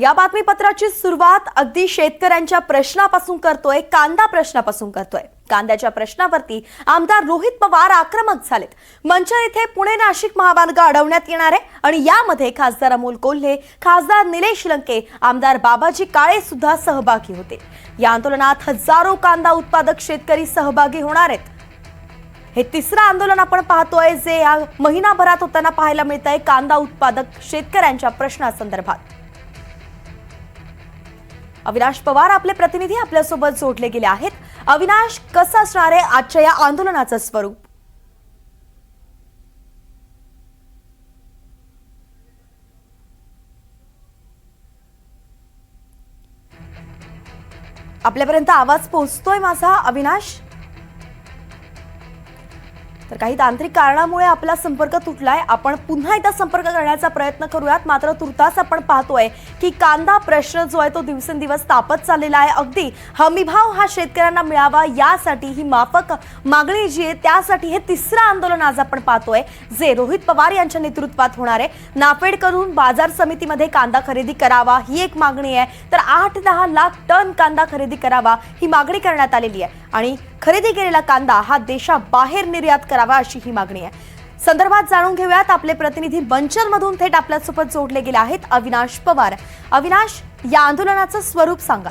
या बातमीपत्राची सुरुवात अगदी शेतकऱ्यांच्या प्रश्नापासून करतोय, कांदा प्रश्नापासून करतोय। कांद्याच्या प्रश्नावरती आमदार रोहित पवार आक्रमक झालेत। मंचर येथे पुणे नाशिक महामार्ग अडवण्यात येणार आहे आणि यामध्ये खासदार अमोल कोल्हे, खासदार निलेश लंके, आमदार बाबाजी काळे सुद्धा सहभागी होते। या आंदोलनात हजारो कांदा उत्पादक शेतकरी सहभागी होणार आहेत। हे तिसरं आंदोलन आपण पाहतोय जे या महिनाभरात होताना पाहायला मिळतंय कांदा उत्पादक शेतकऱ्यांच्या प्रश्नासंदर्भात। अविनाश पवार आपले प्रतिनिधी आपल्यासोबत जोडले गेले आहेत। अविनाश, कसं असणार आहे आजच्या या आंदोलनाचं स्वरूप? आपल्यापर्यंत आवाज पोहोचतोय माझा अविनाश? तर काही तांत्रिक कारणामुळे आपला संपर्क तुटलाय। आपण पुन्हा एकदा संपर्क करण्याचा प्रयत्न करूयात। मात्र तुर्तास आपण पाहतोय की कांदा प्रश्न जो आहे तो दिवसेंदिवस तापत चाललेला आहे। अगदी हमीभाव हा शेतकऱ्यांना मिळावा यासाठी ही माफक मागणी जी आहे त्यासाठी हे तिसरं आंदोलन आज आपण पाहतोय जे रोहित पवार यांच्या नेतृत्वात होणार आहे। नाफेडकडून बाजार समितीमध्ये कांदा खरेदी करावा ही एक मागणी आहे, तर 8-10 लाख टन कांदा खरेदी करावा ही मागणी करण्यात आलेली आहे आणि खरेदी केलेला कांदा हा देशाबाहेर निर्यात करावा अशी ही मागणी आहे। संदर्भात जाणून घेऊयात, आपले प्रतिनिधी मंचरमधून थेट आपल्यासोबत जोडले गेले आहेत अविनाश पवार। अविनाश, या आंदोलनाचं स्वरूप सांगा।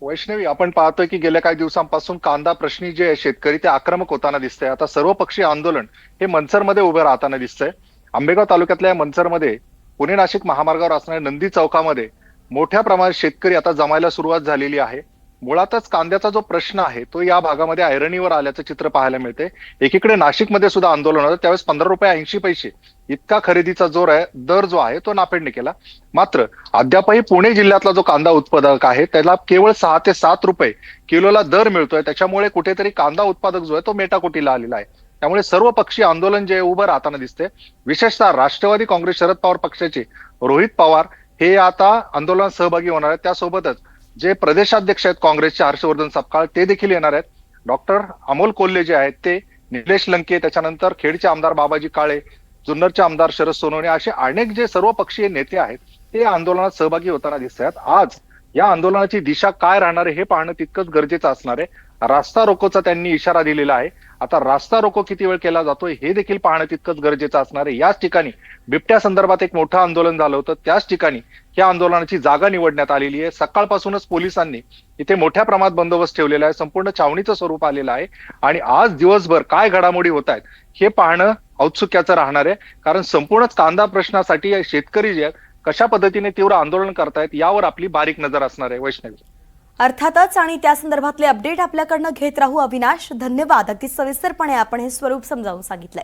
वैष्णवी, आपण पाहतोय की गेल्या काही दिवसांपासून कांदा प्रश्नी जे शेतकरी ते आक्रमक होताना दिसतंय। आता सर्वपक्षीय आंदोलन हे मंचरमध्ये उभे राहताना दिसतंय। आंबेगाव तालुक्यातल्या मंचरमध्ये पुणे नाशिक महामार्गावर असणाऱ्या नंदी चौकामध्ये मोठ्या प्रमाणात शेतकरी आता जमायला सुरुवात झालेली आहे। मुळातच कांद्याचा जो प्रश्न आहे तो या भागामध्ये ऐरणीवर आल्याचं चित्र पाहायला मिळते। एकीकडे नाशिकमध्ये सुद्धा आंदोलन होतं, त्यावेळेस 15 रुपये 80 पैसे इतका खरेदीचा जोर आहे, दर जो आहे तो नाफेडने केला। मात्र अद्यापही पुणे जिल्ह्यातला जो कांदा उत्पादक आहे त्याला केवळ 6 ते 7 रुपये किलोला दर मिळतोय। त्याच्यामुळे कुठेतरी कांदा उत्पादक जो आहे तो मेटाकुटीला आलेला आहे। त्यामुळे सर्वपक्षीय आंदोलन जे उभं राहताना दिसते। विशेषतः राष्ट्रवादी काँग्रेस शरद पवार पक्षाचे रोहित पवार हे आता आंदोलनात सहभागी होणार आहेत। त्यासोबतच जे प्रदेशाध्यक्ष आहेत काँग्रेसचे हर्षवर्धन सपकाळ ते देखील येणार आहेत। डॉक्टर अमोल कोल्हे जे आहेत ते, निलेश लंके, त्याच्यानंतर खेडचे आमदार बाबाजी काळे, जुन्नरचे आमदार शरद सोनवणे असे अनेक जे सर्वपक्षीय नेते आहेत ते आंदोलनात सहभागी होताना दिसत आहेत। आज या आंदोलनाची दिशा काय राहणार आहे हे पाहणं तितकंच गरजेचं असणार आहे। रास्ता रोकोचा त्यांनी इशारा दिलेला आहे। आता रास्ता रोको किती वेळ केला जातोय हे देखील पाहणं तितकंच गरजेचं असणार आहे। याच ठिकाणी बिबट्या संदर्भात एक मोठं आंदोलन झालं होतं, त्याच ठिकाणी या आंदोलनाची जागा निवडण्यात आलेली आहे। सकाळपासूनच पोलिसांनी इथे मोठ्या प्रमाणात बंदोबस्त ठेवलेला आहे, संपूर्ण छावणीचं स्वरूप आलेलं आहे आणि आज दिवसभर काय घडामोडी होत आहेत हे पाहणं औत्सुक्याचं राहणार आहे। कारण संपूर्णच कांदा प्रश्नासाठी शेतकरी जे आहेत कशा पद्धतीने तीव्र आंदोलन करतायत यावर आपली बारीक नजर असणार आहे। वैष्णवी, अर्थातच, आणि त्या संदर्भातले अपडेट आपल्याकडनं घेत राहू अविनाश। धन्यवाद, अगदी सविस्तरपणे आपण हे स्वरूप समजावून सांगितलंय।